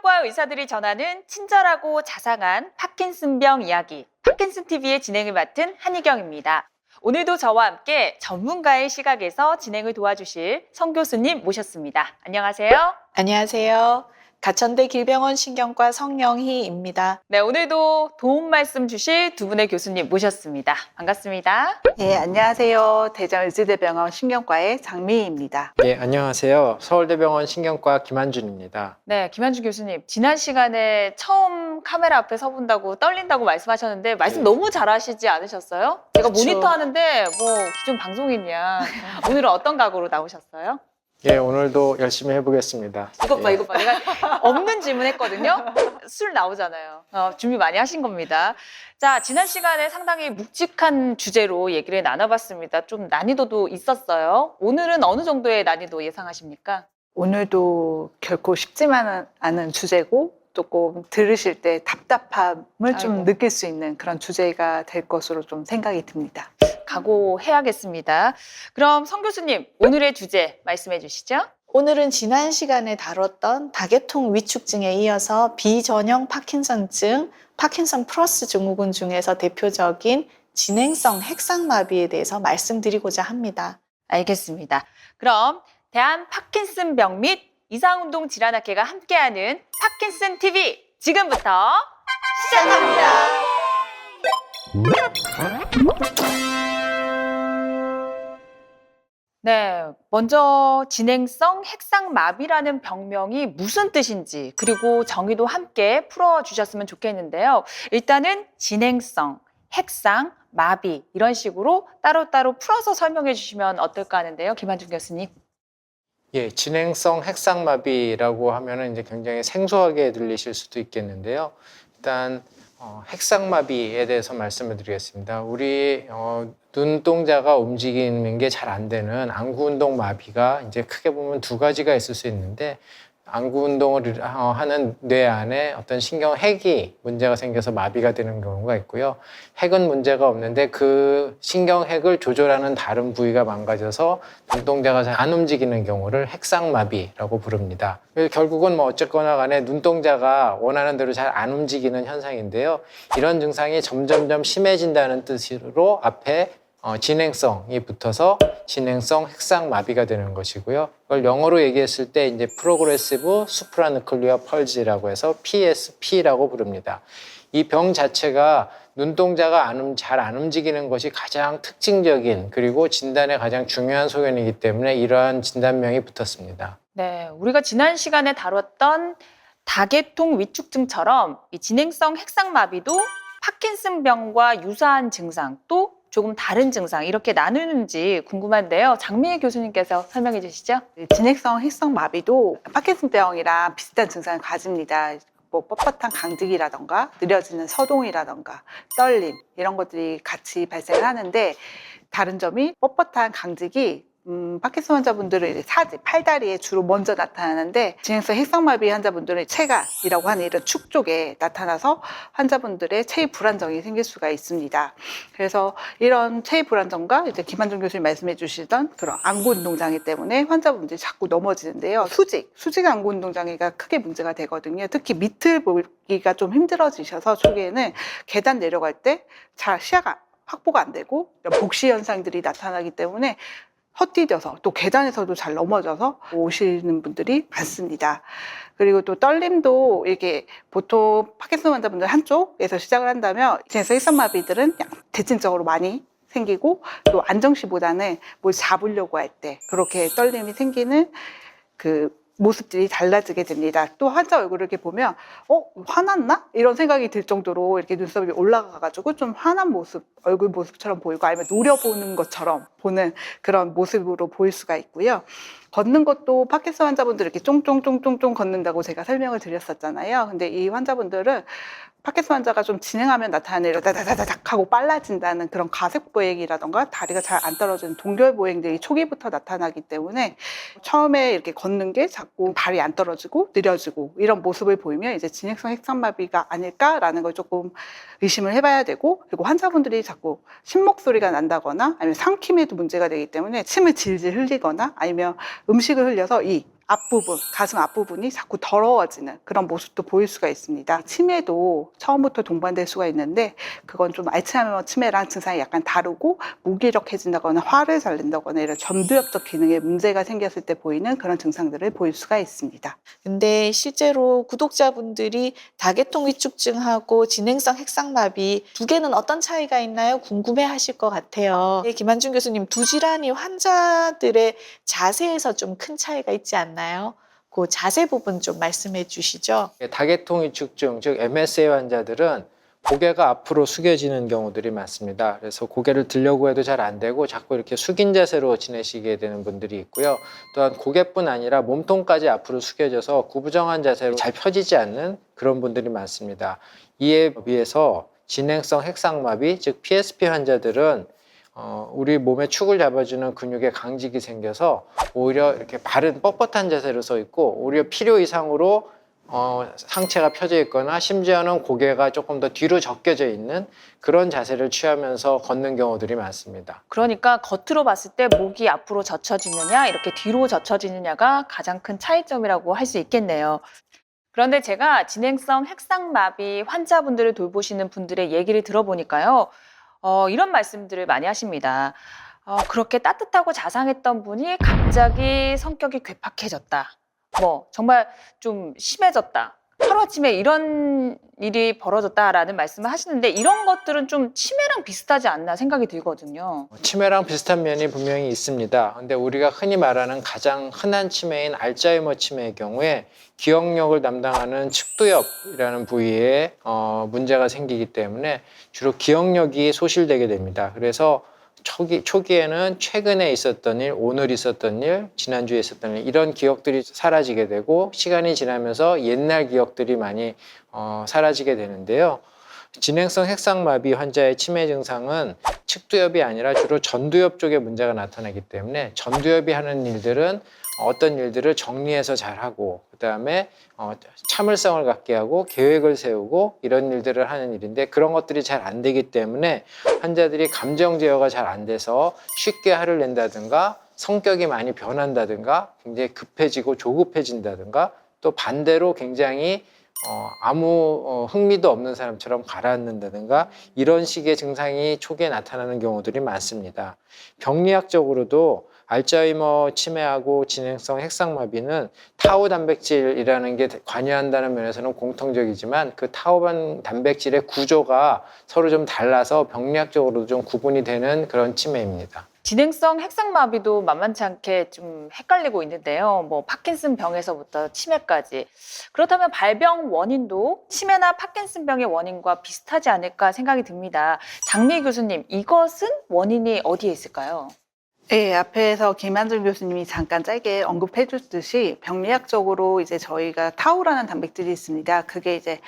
의학과 의사들이 전하는 친절하고 자상한 파킨슨병 이야기, 파킨슨 TV의 진행을 맡은 한희경입니다. 오늘도 저와 함께 전문가의 시각에서 진행을 도와주실 성 교수님 모셨습니다. 안녕하세요. 안녕하세요. 가천대 길병원 신경과 성영희입니다. 네, 오늘도 도움 말씀 주실 두 분의 교수님 모셨습니다. 반갑습니다. 네, 안녕하세요. 대전의지대병원 신경과의 장미희입니다. 예, 안녕하세요. 서울대병원 신경과 김한준입니다. 네, 김한주 교수님. 지난 시간에 처음 카메라 앞에 서본다고 떨린다고 말씀하셨는데 말씀 너무 잘하시지 않으셨어요? 제가 그쵸. 모니터 하는데 뭐 기존 방송인이야. 오늘은 어떤 각오로 나오셨어요? 예, 오늘도 열심히 해보겠습니다. 이것 봐, 예. 이것 봐. 내가 없는 질문 했거든요. 술 나오잖아요. 준비 많이 하신 겁니다. 자, 지난 시간에 상당히 묵직한 주제로 얘기를 나눠봤습니다. 좀 난이도도 있었어요. 오늘은 어느 정도의 난이도 예상하십니까? 오늘도 결코 쉽지만은 않은 주제고 조금 들으실 때 답답함을 좀 아이고. 느낄 수 있는 그런 주제가 될 것으로 좀 생각이 듭니다. 각오해야겠습니다. 그럼 성 교수님, 오늘의 주제 말씀해 주시죠. 오늘은 지난 시간에 다뤘던 다계통 위축증에 이어서 비전형 파킨슨증, 파킨슨 플러스 증후군 중에서 대표적인 진행성 핵상마비에 대해서 말씀드리고자 합니다. 알겠습니다. 그럼 대한 파킨슨병 및 이상운동 질환학회가 함께하는 파킨슨 TV 지금부터 시작합니다. 네, 먼저 진행성 핵상마비라는 병명이 무슨 뜻인지 그리고 정의도 함께 풀어주셨으면 좋겠는데요. 일단은 진행성, 핵상, 마비 이런 식으로 따로따로 풀어서 설명해 주시면 어떨까 하는데요. 김한준 교수님. 예, 진행성 핵상마비라고 하면은 이제 굉장히 생소하게 들리실 수도 있겠는데요. 일단 핵상마비에 대해서 말씀을 드리겠습니다. 우리 눈동자가 움직이는 게 잘 안 되는 안구운동 마비가 이제 크게 보면 두 가지가 있을 수 있는데, 안구운동을 하는 뇌 안에 어떤 신경핵이 문제가 생겨서 마비가 되는 경우가 있고요. 핵은 문제가 없는데 그 신경핵을 조절하는 다른 부위가 망가져서 눈동자가 잘 안 움직이는 경우를 핵상마비라고 부릅니다. 결국은 뭐 어쨌거나 간에 눈동자가 원하는 대로 잘 안 움직이는 현상인데요. 이런 증상이 점점점 심해진다는 뜻으로 앞에 진행성이 붙어서 진행성 핵상마비가 되는 것이고요. 이걸 영어로 얘기했을 때 이제 프로그레시브 수프라누클리어 펄지라고 해서 PSP라고 부릅니다. 이 병 자체가 눈동자가 잘 안 움직이는 것이 가장 특징적인 그리고 진단에 가장 중요한 소견이기 때문에 이러한 진단명이 붙었습니다. 네, 우리가 지난 시간에 다뤘던 다계통 위축증처럼 이 진행성 핵상마비도 파킨슨병과 유사한 증상 또 조금 다른 증상 이렇게 나누는지 궁금한데요. 장미애 교수님께서 설명해 주시죠. 진행성 핵상마비도 파킨슨병이랑 비슷한 증상을 가집니다. 뭐 뻣뻣한 강직이라던가 느려지는 서동이라던가 떨림 이런 것들이 같이 발생을 하는데, 다른 점이 뻣뻣한 강직이 파킨슨 환자분들은 이제 팔다리에 주로 먼저 나타나는데, 진행성 핵상마비 환자분들은 체가이라고 하는 이런 축 쪽에 나타나서 환자분들의 체위 불안정이 생길 수가 있습니다. 그래서 이런 체위 불안정과 이제 김한준 교수님 말씀해 주시던 그런 안구 운동 장애 때문에 환자분들이 자꾸 넘어지는데요. 수직 안구 운동 장애가 크게 문제가 되거든요. 특히 밑을 보기가 좀 힘들어지셔서 초기에는 계단 내려갈 때 잘 시야가 확보가 안 되고 이런 복시 현상들이 나타나기 때문에 헛디뎌서 또 계단에서도 잘 넘어져서 오시는 분들이 많습니다. 그리고 또 떨림도 이게 보통 파킨슨 환자분들 한쪽에서 시작을 한다면 진행성 핵상마비들은 대칭적으로 많이 생기고, 또 안정시보다는 뭘 잡으려고 할 때 그렇게 떨림이 생기는 그 모습들이 달라지게 됩니다. 또 환자 얼굴을 이렇게 보면 화났나? 이런 생각이 들 정도로 이렇게 눈썹이 올라가가지고 좀 화난 모습, 얼굴 모습처럼 보이고 아니면 노려보는 것처럼 보는 그런 모습으로 보일 수가 있고요. 걷는 것도 파킨슨 환자분들 이렇게 쫑쫑쫑쫑쫑 걷는다고 제가 설명을 드렸었잖아요. 근데 이 환자분들은 파킨슨 환자가 좀 진행하면 나타나는 이런 다다다닥 하고 빨라진다는 그런 가색보행이라던가 다리가 잘 안 떨어지는 동결보행들이 초기부터 나타나기 때문에 처음에 이렇게 걷는 게 자꾸 발이 안 떨어지고 느려지고 이런 모습을 보이면 이제 진행성 핵상마비가 아닐까라는 걸 조금 의심을 해봐야 되고, 그리고 환자분들이 자꾸 신목소리가 난다거나 아니면 삼킴에도 문제가 되기 때문에 침을 질질 흘리거나 아니면 음식을 흘려서 이 앞부분, 가슴 앞부분이 자꾸 더러워지는 그런 모습도 보일 수가 있습니다. 치매도 처음부터 동반될 수가 있는데 그건 좀 알츠하이머 치매랑 증상이 약간 다르고 무기력해진다거나 화를 잘 낸다거나 이런 전두엽적 기능에 문제가 생겼을 때 보이는 그런 증상들을 보일 수가 있습니다. 근데 실제로 구독자분들이 다계통 위축증하고 진행성 핵상마비 두 개는 어떤 차이가 있나요? 궁금해 하실 것 같아요. 네, 김한준 교수님, 두 질환이 환자들의 자세에서 좀 큰 차이가 있지 않나요? 그 자세 부분 좀 말씀해 주시죠. 다계통 위축증, 즉 MSA 환자들은 고개가 앞으로 숙여지는 경우들이 많습니다. 그래서 고개를 들려고 해도 잘 안 되고 자꾸 이렇게 숙인 자세로 지내시게 되는 분들이 있고요. 또한 고개뿐 아니라 몸통까지 앞으로 숙여져서 구부정한 자세로 잘 펴지지 않는 그런 분들이 많습니다. 이에 비해서 진행성 핵상마비, 즉 PSP 환자들은 우리 몸의 축을 잡아주는 근육에 강직이 생겨서 오히려 이렇게 바른 뻣뻣한 자세로 서 있고 오히려 필요 이상으로 상체가 펴져 있거나 심지어는 고개가 조금 더 뒤로 적겨져 있는 그런 자세를 취하면서 걷는 경우들이 많습니다. 그러니까 겉으로 봤을 때 목이 앞으로 젖혀지느냐 이렇게 뒤로 젖혀지느냐가 가장 큰 차이점이라고 할 수 있겠네요. 그런데 제가 진행성 핵상마비 환자분들을 돌보시는 분들의 얘기를 들어보니까요. 이런 말씀들을 많이 하십니다. 그렇게 따뜻하고 자상했던 분이 갑자기 성격이 괴팍해졌다. 정말 좀 심해졌다. 하루아침에 이런 일이 벌어졌다라는 말씀을 하시는데 이런 것들은 좀 치매랑 비슷하지 않나 생각이 들거든요. 치매랑 비슷한 면이 분명히 있습니다. 근데 우리가 흔히 말하는 가장 흔한 치매인 알츠하이머 치매의 경우에 기억력을 담당하는 측두엽이라는 부위에 문제가 생기기 때문에 주로 기억력이 소실되게 됩니다. 그래서 초기에는 최근에 있었던 일, 오늘 있었던 일, 지난주에 있었던 일 이런 기억들이 사라지게 되고 시간이 지나면서 옛날 기억들이 많이 사라지게 되는데요. 진행성 핵상마비 환자의 치매 증상은 측두엽이 아니라 주로 전두엽 쪽에 문제가 나타나기 때문에 전두엽이 하는 일들은 어떤 일들을 정리해서 잘하고 그다음에 참을성을 갖게 하고 계획을 세우고 이런 일들을 하는 일인데 그런 것들이 잘 안 되기 때문에 환자들이 감정 제어가 잘 안 돼서 쉽게 화를 낸다든가 성격이 많이 변한다든가 굉장히 급해지고 조급해진다든가 또 반대로 굉장히 아무 흥미도 없는 사람처럼 가라앉는다든가 이런 식의 증상이 초기에 나타나는 경우들이 많습니다. 병리학적으로도 알츠하이머 치매하고 진행성 핵상마비는 타우 단백질이라는 게 관여한다는 면에서는 공통적이지만 그 타우 단백질의 구조가 서로 좀 달라서 병리학적으로도 좀 구분이 되는 그런 치매입니다. 진행성 핵상마비도 만만치 않게 좀 헷갈리고 있는데요. 파킨슨 병에서부터 치매까지. 그렇다면 발병 원인도 치매나 파킨슨병의 원인과 비슷하지 않을까 생각이 듭니다. 장미 교수님, 이것은 원인이 어디에 있을까요? 네, 앞에서 김한준 교수님이 잠깐 짧게 언급해 줬듯이 병리학적으로 이제 저희가 타우라는 단백질이 있습니다. 그게 이제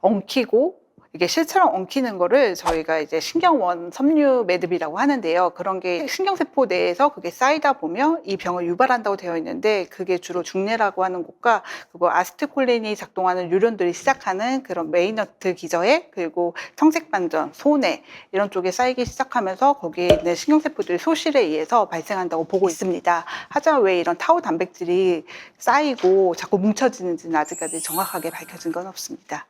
엉키고 이게 실처럼 엉키는 거를 저희가 이제 신경원 섬유 매듭이라고 하는데요. 그런 게 신경세포 내에서 그게 쌓이다 보면 이 병을 유발한다고 되어 있는데 그게 주로 중뇌라고 하는 곳과 그리고 아세틸콜린이 작동하는 뉴런들이 시작하는 그런 메이너트 기저에 그리고 청색반전, 소뇌 이런 쪽에 쌓이기 시작하면서 거기에 있는 신경세포들의 소실에 의해서 발생한다고 보고 있습니다. 하지만 왜 이런 타우 단백질이 쌓이고 자꾸 뭉쳐지는지는 아직까지 정확하게 밝혀진 건 없습니다.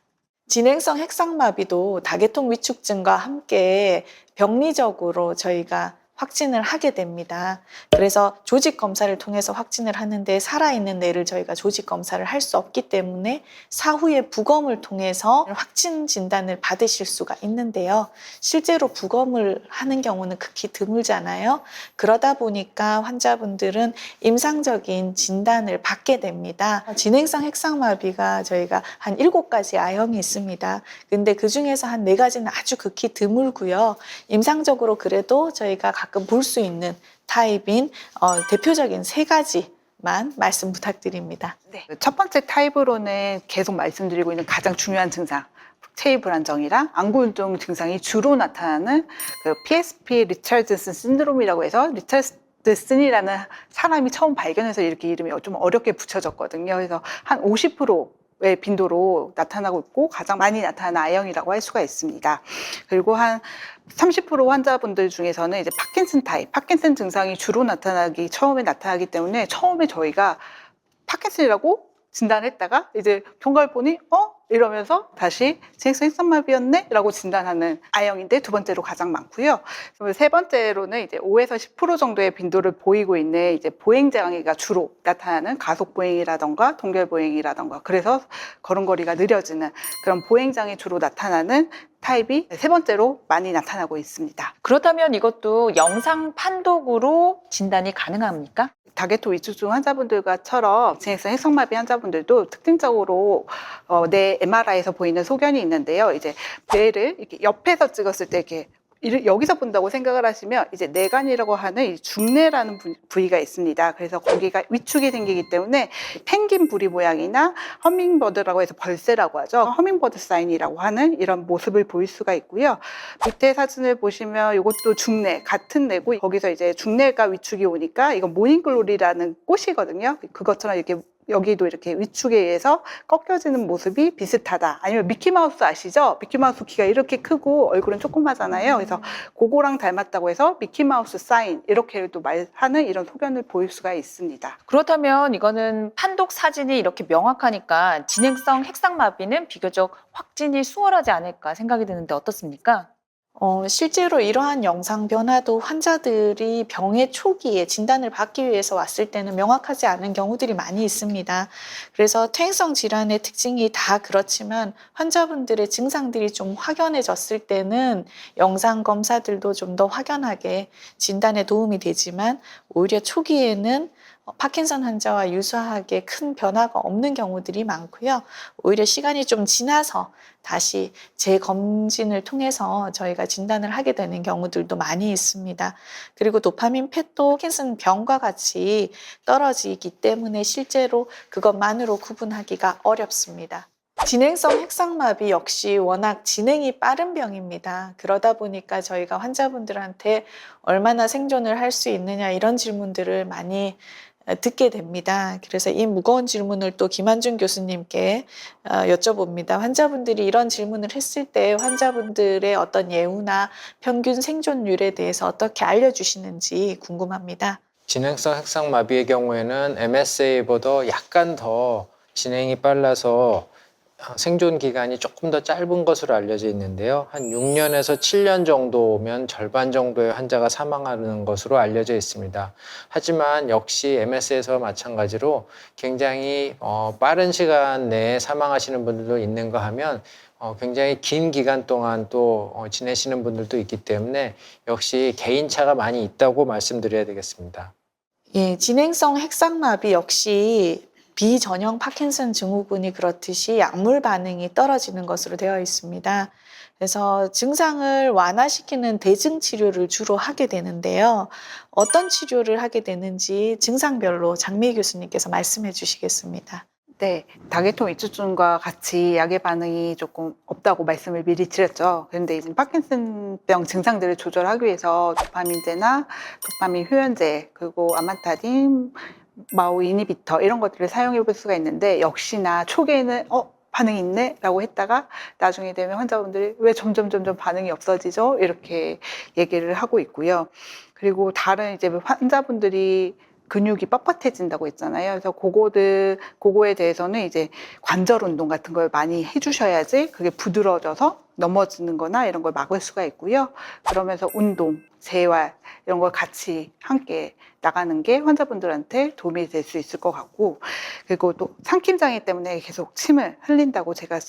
진행성 핵상마비도 다계통 위축증과 함께 병리적으로 저희가 확진을 하게 됩니다. 그래서 조직 검사를 통해서 확진을 하는데 살아있는 뇌를 저희가 조직 검사를 할 수 없기 때문에 사후에 부검을 통해서 확진 진단을 받으실 수가 있는데요. 실제로 부검을 하는 경우는 극히 드물잖아요. 그러다 보니까 환자분들은 임상적인 진단을 받게 됩니다. 진행성 핵상마비가 저희가 한 7가지 아형이 있습니다. 근데 그 중에서 한 4가지는 아주 극히 드물고요. 임상적으로 그래도 저희가 가끔 볼 수 있는 타입인 대표적인 3가지만 말씀 부탁드립니다. 네. 첫 번째 타입으로는 계속 말씀드리고 있는 가장 중요한 증상, 체위 불안정이랑 안구운동 증상이 주로 나타나는 그 PSP 리차드슨 신드롬이라고 해서 리차드슨이라는 사람이 처음 발견해서 이렇게 이름이 좀 어렵게 붙여졌거든요. 그래서 한 50%의 빈도로 나타나고 있고 가장 많이 나타나는 I형이라고 할 수가 있습니다. 그리고 한 30% 환자분들 중에서는 이제 파킨슨 타입, 파킨슨 증상이 주로 처음에 나타나기 때문에 처음에 저희가 파킨슨이라고 진단했다가 이제 경과를 보니 이러면서 다시 진행성 핵상마비였네? 라고 진단하는 I형인데 두 번째로 가장 많고요. 세 번째로는 이제 5에서 10% 정도의 빈도를 보이고 있는 이제 보행장애가 주로 나타나는 가속보행이라던가 동결보행이라던가 그래서 걸음걸이가 느려지는 그런 보행장애 주로 나타나는 타입이 세 번째로 많이 나타나고 있습니다. 그렇다면 이것도 영상 판독으로 진단이 가능합니까? 다게토 위축증 환자분들과처럼 진행성 핵상마비 환자분들도 특징적으로 내 MRI에서 보이는 소견이 있는데요. 이제 뇌를 이렇게 옆에서 찍었을 때 이렇게 여기서 본다고 생각을 하시면 이제 내관이라고 하는 이 중뇌라는 부위가 있습니다. 그래서 거기가 위축이 생기기 때문에 펭귄 부리 모양이나 허밍버드라고 해서 벌새라고 하죠. 허밍버드 사인이라고 하는 이런 모습을 보일 수가 있고요. 밑에 사진을 보시면 이것도 중뇌, 같은 뇌고 거기서 이제 중뇌가 위축이 오니까 이건 모닝글로리라는 꽃이거든요. 그것처럼 이렇게 여기도 이렇게 위축에 의해서 꺾여지는 모습이 비슷하다. 아니면 미키마우스 아시죠? 미키마우스 귀가 이렇게 크고 얼굴은 조그마잖아요. 그래서 그거랑 닮았다고 해서 미키마우스 사인 이렇게도 말하는 이런 소견을 보일 수가 있습니다. 그렇다면 이거는 판독 사진이 이렇게 명확하니까 진행성 핵상마비는 비교적 확진이 수월하지 않을까 생각이 드는데 어떻습니까? 실제로 이러한 영상 변화도 환자들이 병의 초기에 진단을 받기 위해서 왔을 때는 명확하지 않은 경우들이 많이 있습니다. 그래서 퇴행성 질환의 특징이 다 그렇지만 환자분들의 증상들이 좀 확연해졌을 때는 영상 검사들도 좀 더 확연하게 진단에 도움이 되지만 오히려 초기에는 파킨슨 환자와 유사하게 큰 변화가 없는 경우들이 많고요. 오히려 시간이 좀 지나서 다시 재검진을 통해서 저희가 진단을 하게 되는 경우들도 많이 있습니다. 그리고 도파민 펫도 파킨슨 병과 같이 떨어지기 때문에 실제로 그것만으로 구분하기가 어렵습니다. 진행성 핵상마비 역시 워낙 진행이 빠른 병입니다. 그러다 보니까 저희가 환자분들한테 얼마나 생존을 할 수 있느냐 이런 질문들을 많이 듣게 됩니다. 그래서 이 무거운 질문을 또 김한준 교수님께 여쭤봅니다. 환자분들이 이런 질문을 했을 때 환자분들의 어떤 예후나 평균 생존율에 대해서 어떻게 알려주시는지 궁금합니다. 진행성 핵상마비의 경우에는 MSA보다 약간 더 진행이 빨라서 생존 기간이 조금 더 짧은 것으로 알려져 있는데요. 한 6년에서 7년 정도면 절반 정도의 환자가 사망하는 것으로 알려져 있습니다. 하지만 역시 MS에서 마찬가지로 굉장히 빠른 시간 내에 사망하시는 분들도 있는가 하면 굉장히 긴 기간 동안 또 지내시는 분들도 있기 때문에 역시 개인차가 많이 있다고 말씀드려야 되겠습니다. 예, 진행성 핵상마비 역시 비전형 파킨슨 증후군이 그렇듯이 약물 반응이 떨어지는 것으로 되어 있습니다. 그래서 증상을 완화시키는 대증 치료를 주로 하게 되는데요. 어떤 치료를 하게 되는지 증상별로 장미희 교수님께서 말씀해 주시겠습니다. 네, 다게토 위축증과 같이 약의 반응이 조금 없다고 말씀을 미리 드렸죠. 그런데 이제 파킨슨병 증상들을 조절하기 위해서 도파민제나 도파민 효연제, 그리고 아마타딘, 마오 이니비터 이런 것들을 사용해 볼 수가 있는데 역시나 초기에는 반응이 있네 라고 했다가 나중에 되면 환자분들이 왜 점점 반응이 없어지죠? 이렇게 얘기를 하고 있고요. 그리고 다른 이제 환자분들이 근육이 뻣뻣해진다고 했잖아요. 그래서 그거에 대해서는 이제 관절 운동 같은 걸 많이 해주셔야지 그게 부드러워져서 넘어지는 거나 이런 걸 막을 수가 있고요. 그러면서 운동, 재활 이런 걸 같이 함께 나가는 게 환자분들한테 도움이 될 수 있을 것 같고, 그리고 또 삼킴장애 때문에 계속 침을 흘린다고 제가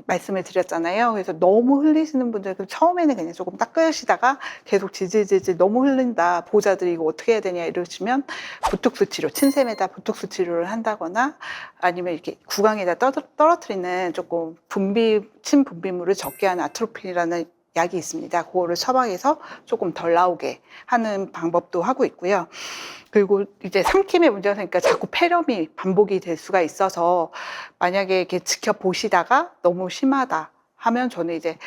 말씀을 드렸잖아요. 그래서 너무 흘리시는 분들 처음에는 그냥 조금 닦으시다가 계속 질질 너무 흘린다, 보호자들이 이거 어떻게 해야 되냐 이러시면 보톡스 치료, 침샘에다 보톡스 치료를 한다거나 아니면 이렇게 구강에다 떨어뜨리는 조금 침 분비물을 적게 하는 아트로핀이라는 약이 있습니다. 그거를 처방해서 조금 덜 나오게 하는 방법도 하고 있고요. 그리고 이제 삼킴의 문제가 생기니까 자꾸 폐렴이 반복이 될 수가 있어서 만약에 이렇게 지켜보시다가 너무 심하다 하면 저는 이제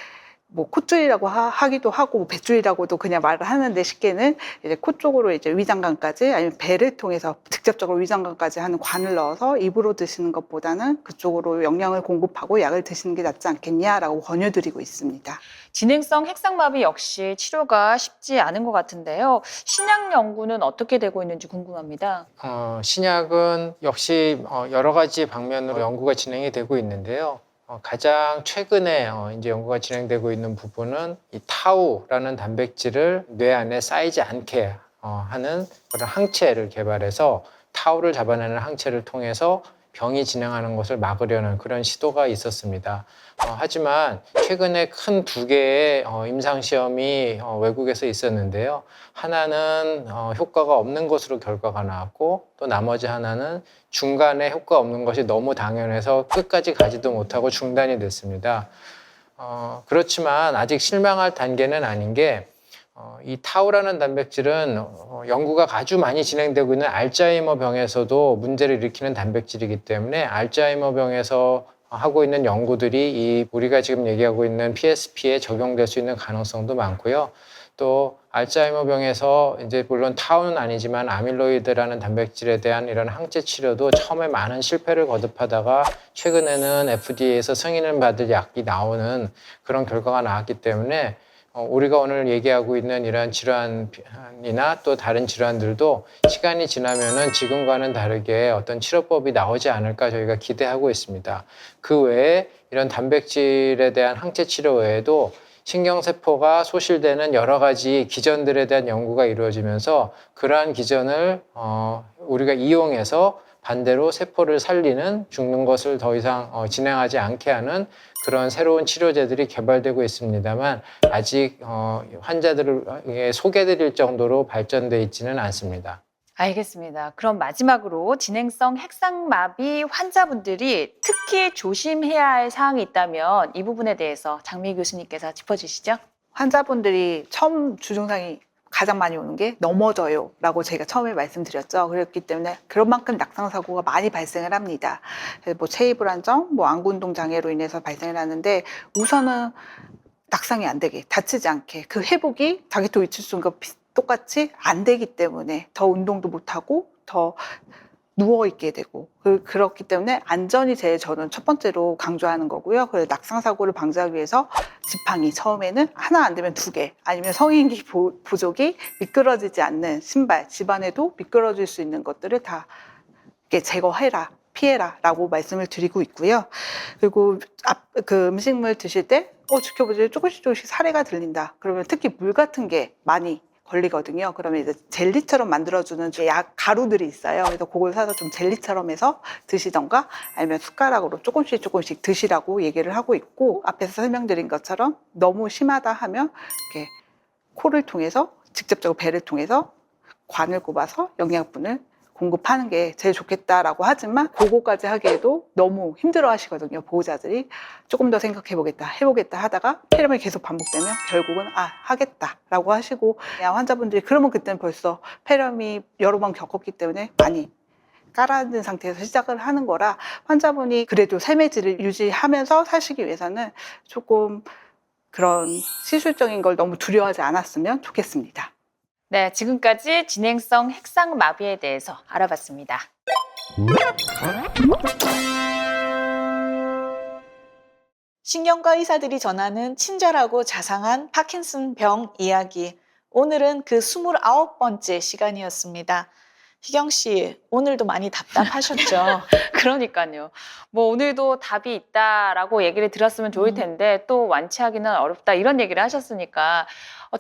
뭐 콧줄이라고 하기도 하고 뭐 뱃줄이라고도 그냥 말을 하는데 쉽게는 이제 코 쪽으로 이제 위장관까지 아니면 배를 통해서 직접적으로 위장관까지 하는 관을 넣어서 입으로 드시는 것보다는 그쪽으로 영양을 공급하고 약을 드시는 게 낫지 않겠냐라고 권유드리고 있습니다. 진행성 핵상마비 역시 치료가 쉽지 않은 것 같은데요. 신약 연구는 어떻게 되고 있는지 궁금합니다. 신약은 역시 여러 가지 방면으로 연구가 진행이 되고 있는데요. 가장 최근에 이제 연구가 진행되고 있는 부분은 이 타우라는 단백질을 뇌 안에 쌓이지 않게 하는 그런 항체를 개발해서 타우를 잡아내는 항체를 통해서 병이 진행하는 것을 막으려는 그런 시도가 있었습니다. 하지만 최근에 큰 두 개의 임상시험이 외국에서 있었는데요. 하나는 효과가 없는 것으로 결과가 나왔고 또 나머지 하나는 중간에 효과 없는 것이 너무 당연해서 끝까지 가지도 못하고 중단이 됐습니다. 그렇지만 아직 실망할 단계는 아닌 게 이 타우라는 단백질은 연구가 아주 많이 진행되고 있는 알츠하이머 병에서도 문제를 일으키는 단백질이기 때문에 알츠하이머 병에서 하고 있는 연구들이 우리가 지금 얘기하고 있는 PSP에 적용될 수 있는 가능성도 많고요. 또 알츠하이머 병에서 이제 물론 타우는 아니지만 아밀로이드라는 단백질에 대한 이런 항체 치료도 처음에 많은 실패를 거듭하다가 최근에는 FDA에서 승인을 받을 약이 나오는 그런 결과가 나왔기 때문에 우리가 오늘 얘기하고 있는 이러한 질환이나 또 다른 질환들도 시간이 지나면은 지금과는 다르게 어떤 치료법이 나오지 않을까 저희가 기대하고 있습니다. 그 외에 이런 단백질에 대한 항체 치료 외에도 신경세포가 소실되는 여러 가지 기전들에 대한 연구가 이루어지면서 그러한 기전을 우리가 이용해서 반대로 세포를 살리는 죽는 것을 더 이상 진행하지 않게 하는 그런 새로운 치료제들이 개발되고 있습니다만 아직 환자들에게 소개드릴 정도로 발전돼 있지는 않습니다. 알겠습니다. 그럼 마지막으로 진행성 핵상마비 환자분들이 특히 조심해야 할 사항이 있다면 이 부분에 대해서 장미 교수님께서 짚어주시죠. 환자분들이 처음 주증상이 가장 많이 오는 게 넘어져요 라고 제가 처음에 말씀드렸죠. 그렇기 때문에 그런 만큼 낙상사고가 많이 발생을 합니다. 뭐 체위불안정, 뭐 안구운동 장애로 인해서 발생을 하는데 우선은 낙상이 안 되게 다치지 않게 그 회복이 자기도 위축증과 똑같이 안 되기 때문에 더 운동도 못하고 더 누워있게 되고 그렇기 때문에 안전이 제일 저는 첫 번째로 강조하는 거고요. 그래서 낙상사고를 방지하기 위해서 지팡이 처음에는 하나 안 되면 2개 아니면 성인기 부족이 미끄러지지 않는 신발 집안에도 미끄러질 수 있는 것들을 다 이렇게 제거해라 피해라 라고 말씀을 드리고 있고요. 그리고 그 음식물 드실 때 지켜보세요. 조금씩 사례가 들린다. 그러면 특히 물 같은 게 많이 걸리거든요. 그러면 이제 젤리처럼 만들어주는 약 가루들이 있어요. 그래서 그걸 사서 좀 젤리처럼 해서 드시던가 아니면 숟가락으로 조금씩 드시라고 얘기를 하고 있고 앞에서 설명드린 것처럼 너무 심하다 하면 이렇게 코를 통해서 직접적으로 배를 통해서 관을 꼽아서 영양분을 공급하는 게 제일 좋겠다라고 하지만 그거까지 하기에도 너무 힘들어 하시거든요. 보호자들이 조금 더 생각해보겠다 해보겠다 하다가 폐렴이 계속 반복되면 결국은 하겠다라고 하시고 그냥 환자분들이 그러면 그때는 벌써 폐렴이 여러 번 겪었기 때문에 많이 깔아앉은 상태에서 시작을 하는 거라 환자분이 그래도 삶의 질을 유지하면서 사시기 위해서는 조금 그런 시술적인 걸 너무 두려워하지 않았으면 좋겠습니다. 네, 지금까지 진행성 핵상마비에 대해서 알아봤습니다. 신경과 의사들이 전하는 친절하고 자상한 파킨슨 병 이야기. 오늘은 그 29번째 시간이었습니다. 희경 씨, 오늘도 많이 답답하셨죠? 그러니까요. 뭐 오늘도 답이 있다라고 얘기를 들었으면 좋을 텐데 또 완치하기는 어렵다 이런 얘기를 하셨으니까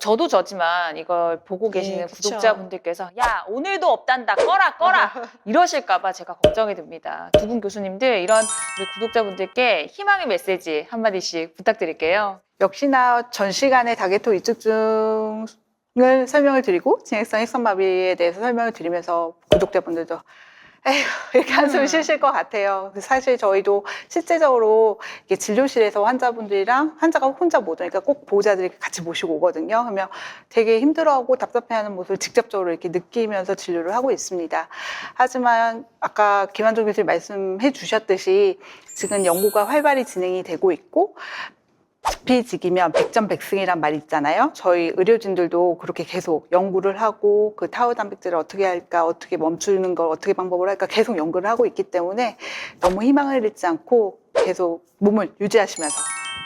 저도 저지만 이걸 보고 계시는 그쵸. 구독자분들께서 야 오늘도 없단다 꺼라 이러실까 봐 제가 걱정이 듭니다. 두 분 교수님들 이런 우리 구독자분들께 희망의 메시지 한마디씩 부탁드릴게요. 역시나 전 시간에 다게토 위축증을 설명을 드리고 진행성 핵상마비에 대해서 설명을 드리면서 구독자분들도 에휴 이렇게 한숨 쉬실 것 같아요. 사실 저희도 실제적으로 이게 진료실에서 환자분들이랑 환자가 혼자 못 오니까 꼭 보호자들이 같이 모시고 오거든요. 그러면 되게 힘들어하고 답답해하는 모습을 직접적으로 이렇게 느끼면서 진료를 하고 있습니다. 하지만 아까 김환종 교수님 말씀해 주셨듯이 지금 연구가 활발히 진행이 되고 있고 지피지기면 백전백승이란 말이 있잖아요. 저희 의료진들도 그렇게 계속 연구를 하고 그 타우 단백질을 어떻게 할까, 어떻게 멈추는 걸 어떻게 방법을 할까 계속 연구를 하고 있기 때문에 너무 희망을 잃지 않고 계속 몸을 유지하시면서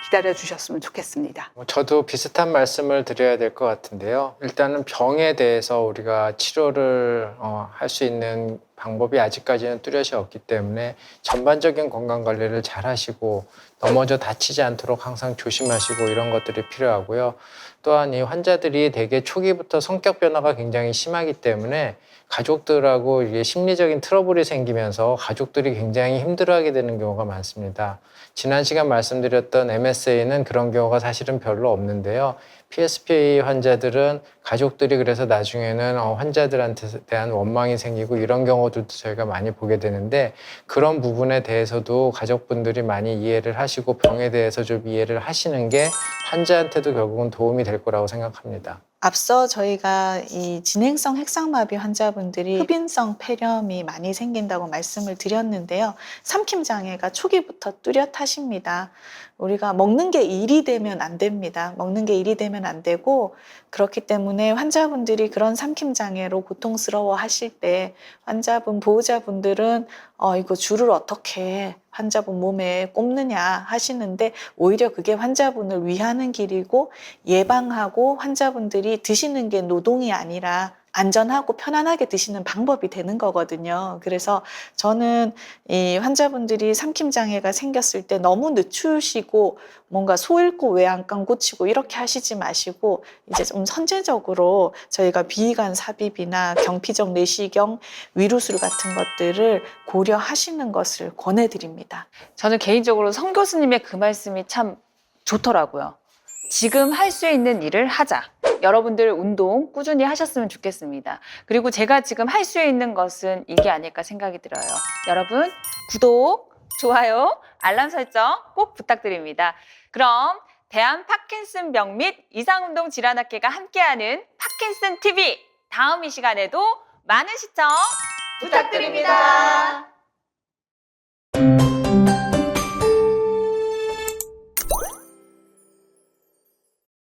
기다려 주셨으면 좋겠습니다. 저도 비슷한 말씀을 드려야 될 것 같은데요. 일단은 병에 대해서 우리가 치료를 할 수 있는 방법이 아직까지는 뚜렷이 없기 때문에 전반적인 건강 관리를 잘 하시고 넘어져 다치지 않도록 항상 조심하시고 이런 것들이 필요하고요. 또한 이 환자들이 대개 초기부터 성격 변화가 굉장히 심하기 때문에 가족들하고 이게 심리적인 트러블이 생기면서 가족들이 굉장히 힘들어하게 되는 경우가 많습니다. 지난 시간 말씀드렸던 MSA는 그런 경우가 사실은 별로 없는데요. PSP 환자들은 가족들이 그래서 나중에는 환자들한테 대한 원망이 생기고 이런 경우들도 저희가 많이 보게 되는데 그런 부분에 대해서도 가족분들이 많이 이해를 하시고 병에 대해서 좀 이해를 하시는 게 환자한테도 결국은 도움이 될 거라고 생각합니다. 앞서 저희가 이 진행성 핵상마비 환자분들이 흡인성 폐렴이 많이 생긴다고 말씀을 드렸는데요. 삼킴 장애가 초기부터 뚜렷하십니다. 우리가 먹는 게 일이 되면 안 됩니다. 먹는 게 일이 되면 안 되고 그렇기 때문에 환자분들이 그런 삼킴 장애로 고통스러워 하실 때 환자분, 보호자분들은 이거 줄을 어떻게 환자분 몸에 꼽느냐 하시는데 오히려 그게 환자분을 위하는 길이고 예방하고 환자분들이 드시는 게 노동이 아니라 안전하고 편안하게 드시는 방법이 되는 거거든요. 그래서 저는 이 환자분들이 삼킴 장애가 생겼을 때 너무 늦추시고 뭔가 소 잃고 외양간 고치고 이렇게 하시지 마시고 이제 좀 선제적으로 저희가 비위관 삽입이나 경피적 내시경, 위루술 같은 것들을 고려하시는 것을 권해드립니다. 저는 개인적으로 성 교수님의 그 말씀이 참 좋더라고요. 지금 할 수 있는 일을 하자. 여러분들 운동 꾸준히 하셨으면 좋겠습니다. 그리고 제가 지금 할 수 있는 것은 이게 아닐까 생각이 들어요. 여러분 구독, 좋아요, 알람 설정 꼭 부탁드립니다. 그럼 대한 파킨슨병 및 이상운동 질환학회가 함께하는 파킨슨 TV 다음 이 시간에도 많은 시청 부탁드립니다.